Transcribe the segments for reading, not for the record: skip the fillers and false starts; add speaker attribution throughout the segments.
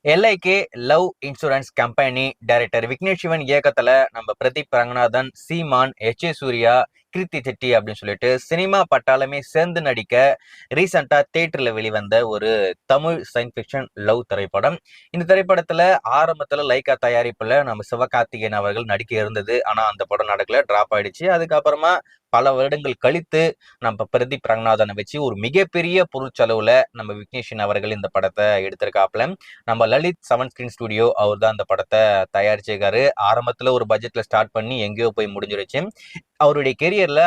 Speaker 1: எல்ஐகே love insurance company director Vignesh Shivan இயக்கத்துல நம்ம பிரதீப் ரங்கநாதன், சீமான், சூர்யா, கீர்த்தி செட்டி அப்படின்னு சொல்லிட்டு சினிமா பட்டாளமே சேர்ந்து நடிக்க ரீசெண்டா தியேட்டர்ல வெளிவந்த ஒரு தமிழ் சயின்ஸ் பிக்ஷன் லவ் திரைப்படம். இந்த திரைப்படத்துல ஆரம்பத்துல லைகா தயாரிப்புல நம்ம சிவகார்த்திகேயன் அவர்கள் நடிக்க இருந்தது. ஆனா அந்த படம் நடக்கல, டிராப் ஆயிடுச்சு. அதுக்கப்புறமா பல வருடங்கள் கழித்து நம்ம பிரதீப் ரங்கநாதனை வச்சு ஒரு மிகப்பெரிய பொருட்செலவுல நம்ம விக்னேஷன் அவர்கள் இந்த படத்தை எடுத்திருக்காப்ல. நம்ம லலித் செவன் ஸ்கிரீன் ஸ்டுடியோ அவர் தான் அந்த படத்தை தயாரிச்சிருக்காரு. ஆரம்பத்துல ஒரு பட்ஜெட்ல ஸ்டார்ட் பண்ணி எங்கேயோ போய் முடிஞ்சிருச்சு. அவருடைய கெரியர்ல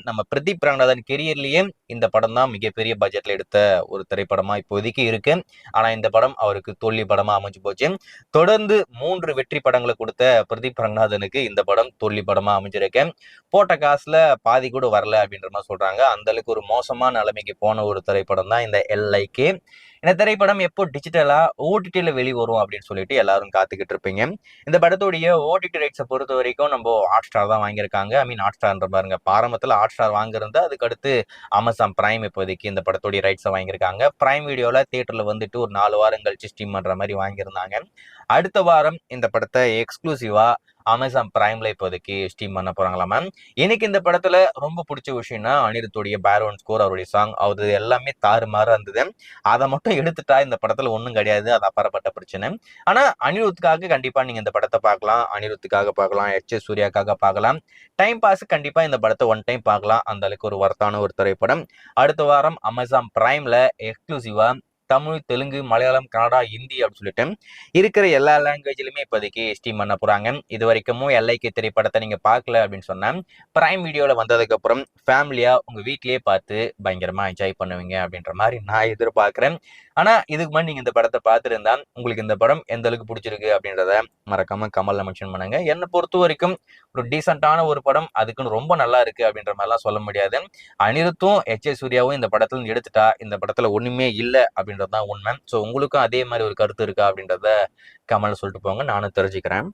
Speaker 1: நம்ம பிரதீப் ரங்கநாதன் கெரியர்லயே இந்த படம் தான் மிகப்பெரிய பட்ஜெட்ல எடுத்த ஒரு திரைப்படமா இப்போதைக்கு இருக்கு. ஆனா இந்த படம் அவருக்கு தோல்வி படமா அமைஞ்சு போச்சு. தொடர்ந்து 3 வெற்றி படங்களை கொடுத்த பிரதீப் ரங்கநாதனுக்கு இந்த படம் தோல்வி படமா அமைஞ்சிருக்கு. போட்ட காசுல பாதி கூட வரல அப்படின்ற மாதிரி சொல்றாங்க. அந்த அளவுக்கு ஒரு மோசமான நிலைமைக்கு போன ஒரு திரைப்படம் தான் இந்த எல்ஐகே. இந்த திரைப்படம் எப்போ டிஜிட்டலா ஓடிடில வெளிவரும் அப்படின்னு சொல்லிட்டு எல்லாரும் காத்துக்கிட்டு இருப்பீங்க. இந்த படத்துடைய ஓடிடி ரைட்ஸை பொறுத்த வரைக்கும் நம்ம ஹாட் ஸ்டார் தான் வாங்கியிருக்காங்க. ஹாட் ஸ்டார்ன்ற பாருங்க, ஆரம்பத்தில் ஹாட் ஸ்டார் வாங்கியிருந்தா அதுக்கு அடுத்து அமேசான் பிரைம் இப்போதைக்கு இந்த படத்துடைய ரைட்ஸை வாங்கியிருக்காங்க. பிரைம் வீடியோல தியேட்டர்ல வந்துட்டு ஒரு 4 வாரம் கழிச்சு ஸ்ட்ரீம் பண்ற மாதிரி வாங்கியிருந்தாங்க. அடுத்த வாரம் இந்த படத்தை எக்ஸ்க்ளூசிவா அமேசான் பிரைம்ல இப்போதைக்கு ஸ்ட்ரீம் பண்ண போறாங்களா மேம். எனக்கு இந்த படத்துல ரொம்ப பிடிச்ச விஷயம்னா அனிருத்துடைய பேக்ரவுண்ட் ஸ்கோர், அவருடைய சாங், அது எல்லாமே தாறுமாறா இருந்தது. அதை மட்டும் எடுத்துட்டா இந்த படத்துல ஒன்றும் கிடையாது, அது அப்பாற்பட்ட பிரச்சனை. ஆனா அனிருத்துக்காக கண்டிப்பா நீங்க இந்த படத்தை பார்க்கலாம், அனிருத்துக்காக பார்க்கலாம், சூர்யாக்காக பார்க்கலாம். டைம் பாஸ் கண்டிப்பா இந்த படத்தை ஒன் டைம் பார்க்கலாம். அந்த அளவுக்கு ஒரு வர்த்தான ஒரு திரைப்படம். அடுத்த வாரம் அமேசான் பிரைம்ல எக்ஸ்க்ளூசிவா தமிழ், தெலுங்கு, மலையாளம், கன்னடா, ஹிந்தி அப்படின்னு சொல்லிட்டு இருக்கிற எல்லா லாங்குவேஜ்லயுமே இப்போதைக்கு ஸ்ட்ரீம் பண்ண போறாங்க. இது வரைக்கும் எல்ஐகே திரைப்படத்தை நீங்க பார்க்கல அப்படின்னு சொன்னா பிரைம் வீடியோல வந்ததுக்கு அப்புறம் ஃபேமிலியா உங்க வீட்லயே பார்த்து பயங்கரமா என்ஜாய் பண்ணுவீங்க அப்படின்ற மாதிரி நான் எதிர்பார்க்கிறேன். ஆனா இதுக்கு முன்னாடி நீங்க இந்த படத்தை பார்த்துருந்தா உங்களுக்கு இந்த படம் எந்த அளவுக்கு பிடிச்சிருக்கு அப்படின்றத மறக்காம கமெண்ட்ல மென்ஷன் பண்ணுங்க. என்னை பொறுத்த வரைக்கும் ஒரு டீசென்டான ஒரு படம், அதுக்குன்னு ரொம்ப நல்லா இருக்கு அப்படின்ற மாதிரிலாம் சொல்ல முடியாது. அனிருத்தும் சூர்யாவும் இந்த படத்துல எடுத்துட்டா இந்த படத்துல ஒண்ணுமே இல்லை அப்படின்றதுதான் உண்மை. ஸோ உங்களுக்கும் அதே மாதிரி ஒரு கருத்து இருக்கா அப்படின்றத கமெண்ட்ல சொல்லிட்டு போங்க, நானும் தெரிஞ்சுக்கிறேன்.